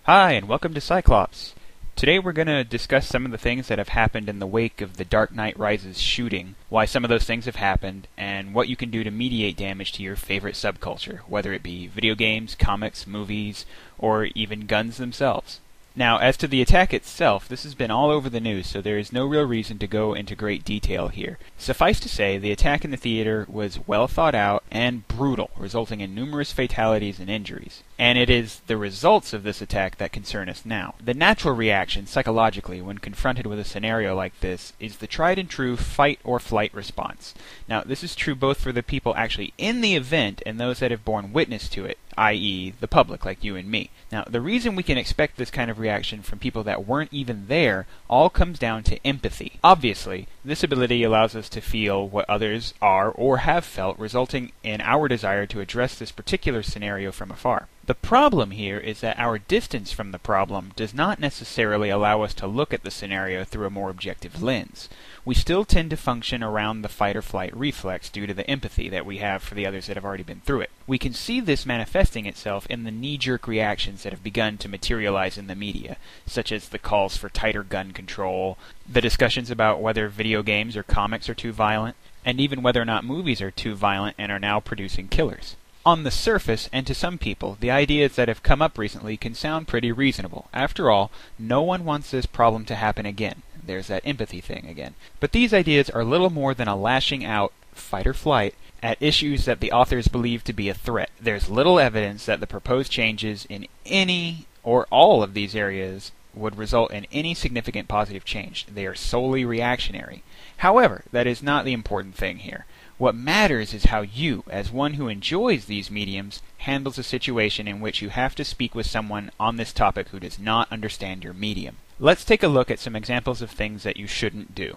Hi, and welcome to PSYCHlops. Today we're going to discuss some of the things that have happened in the wake of the Dark Knight Rises shooting, why some of those things have happened, and what you can do to mediate damage to your favorite subculture, whether it be video games, comics, movies, or even guns themselves. Now, as to the attack itself, this has been all over the news, so there is no real reason to go into great detail here. Suffice to say, the attack in the theater was well thought out and brutal, resulting in numerous fatalities and injuries. And it is the results of this attack that concern us now. The natural reaction, psychologically, when confronted with a scenario like this, is the tried and true fight or flight response. Now, this is true both for the people actually in the event and those that have borne witness to it, i.e. the public, like you and me. Now, the reason we can expect this kind of reaction from people that weren't even there all comes down to empathy. Obviously, this ability allows us to feel what others are or have felt, resulting in our desire to address this particular scenario from afar. The problem here is that our distance from the problem does not necessarily allow us to look at the scenario through a more objective lens. We still tend to function around the fight or flight reflex due to the empathy that we have for the others that have already been through it. We can see this manifesting itself in the knee-jerk reactions that have begun to materialize in the media, such as the calls for tighter gun control, the discussions about whether video games or comics are too violent, and even whether or not movies are too violent and are now producing killers. On the surface, and to some people, the ideas that have come up recently can sound pretty reasonable. After all, no one wants this problem to happen again. There's that empathy thing again. But these ideas are little more than a lashing out, fight or flight, at issues that the authors believe to be a threat. There's little evidence that the proposed changes in any or all of these areas would result in any significant positive change. They are solely reactionary. However, that is not the important thing here. What matters is how you, as one who enjoys these mediums, handles a situation in which you have to speak with someone on this topic who does not understand your medium. Let's take a look at some examples of things that you shouldn't do.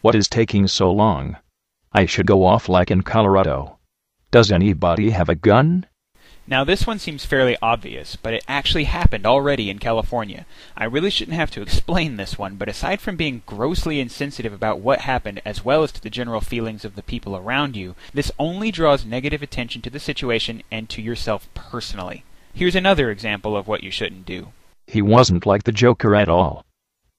What is taking so long? I should go off like in Colorado. Does anybody have a gun? Now this one seems fairly obvious, but it actually happened already in California. I really shouldn't have to explain this one, but aside from being grossly insensitive about what happened as well as to the general feelings of the people around you, this only draws negative attention to the situation and to yourself personally. Here's another example of what you shouldn't do. He wasn't like the Joker at all.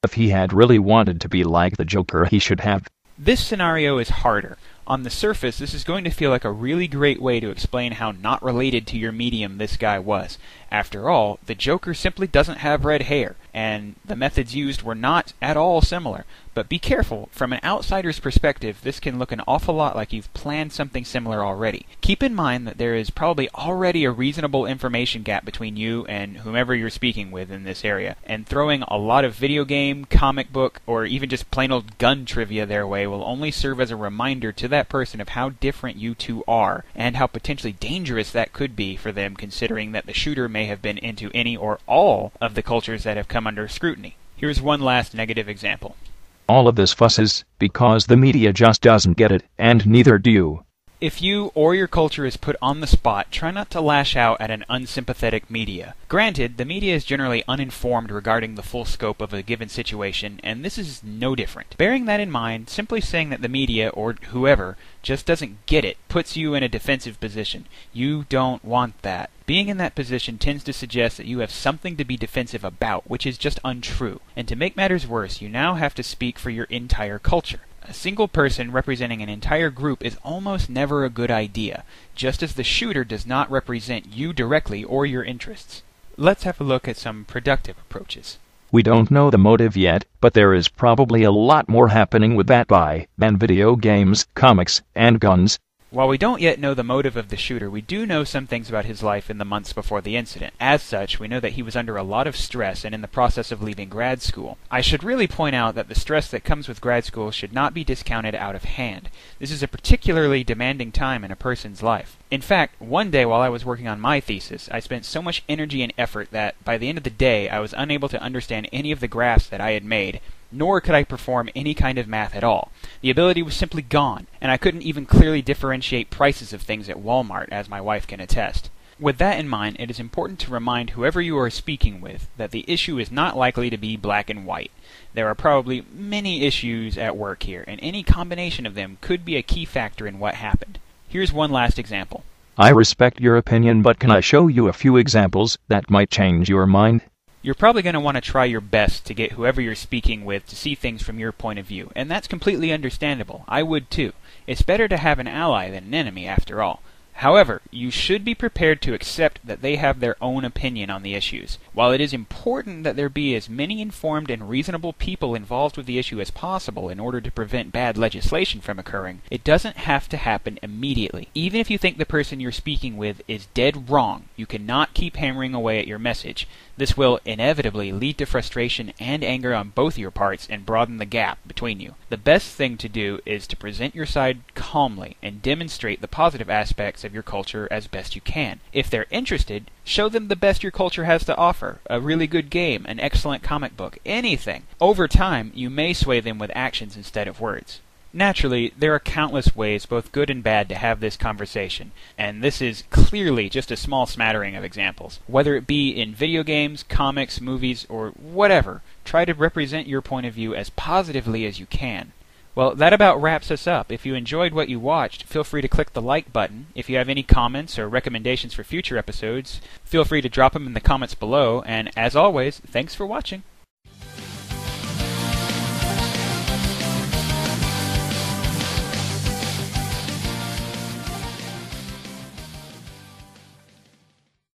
If he had really wanted to be like the Joker, he should have. This scenario is harder. On the surface, this is going to feel like a really great way to explain how not related to your medium this guy was. After all, the Joker simply doesn't have red hair, and the methods used were not at all similar. But be careful, from an outsider's perspective, this can look an awful lot like you've planned something similar already. Keep in mind that there is probably already a reasonable information gap between you and whomever you're speaking with in this area, and throwing a lot of video game, comic book, or even just plain old gun trivia their way will only serve as a reminder to that person of how different you two are, and how potentially dangerous that could be for them, considering that the shooter may have been into any or all of the cultures that have come under scrutiny. Here's one last negative example. All of this fuss is because the media just doesn't get it, and neither do you. If you or your culture is put on the spot, try not to lash out at an unsympathetic media. Granted, the media is generally uninformed regarding the full scope of a given situation, and this is no different. Bearing that in mind, simply saying that the media, or whoever, just doesn't get it, puts you in a defensive position. You don't want that. Being in that position tends to suggest that you have something to be defensive about, which is just untrue. And to make matters worse, you now have to speak for your entire culture. A single person representing an entire group is almost never a good idea, just as the shooter does not represent you directly or your interests. Let's have a look at some productive approaches. We don't know the motive yet, but there is probably a lot more happening with that guy than video games, comics, and guns. While we don't yet know the motive of the shooter, we do know some things about his life in the months before the incident. As such, we know that he was under a lot of stress and in the process of leaving grad school. I should really point out that the stress that comes with grad school should not be discounted out of hand. This is a particularly demanding time in a person's life. In fact, one day while I was working on my thesis, I spent so much energy and effort that, by the end of the day, I was unable to understand any of the graphs that I had made, nor could I perform any kind of math at all. The ability was simply gone, and I couldn't even clearly differentiate prices of things at Walmart, as my wife can attest. With that in mind, it is important to remind whoever you are speaking with that the issue is not likely to be black and white. There are probably many issues at work here, and any combination of them could be a key factor in what happened. Here's one last example. I respect your opinion, but can I show you a few examples that might change your mind? You're probably going to want to try your best to get whoever you're speaking with to see things from your point of view, and that's completely understandable. I would too. It's better to have an ally than an enemy, after all. However, you should be prepared to accept that they have their own opinion on the issues. While it is important that there be as many informed and reasonable people involved with the issue as possible in order to prevent bad legislation from occurring, it doesn't have to happen immediately. Even if you think the person you're speaking with is dead wrong, you cannot keep hammering away at your message. This will inevitably lead to frustration and anger on both your parts and broaden the gap between you. The best thing to do is to present your side calmly and demonstrate the positive aspects of your culture as best you can. If they're interested, show them the best your culture has to offer, a really good game, an excellent comic book, anything. Over time, you may sway them with actions instead of words. Naturally, there are countless ways, both good and bad, to have this conversation, and this is clearly just a small smattering of examples. Whether it be in video games, comics, movies, or whatever, try to represent your point of view as positively as you can. Well, that about wraps us up. If you enjoyed what you watched, feel free to click the like button. If you have any comments or recommendations for future episodes, feel free to drop them in the comments below, and as always, thanks for watching.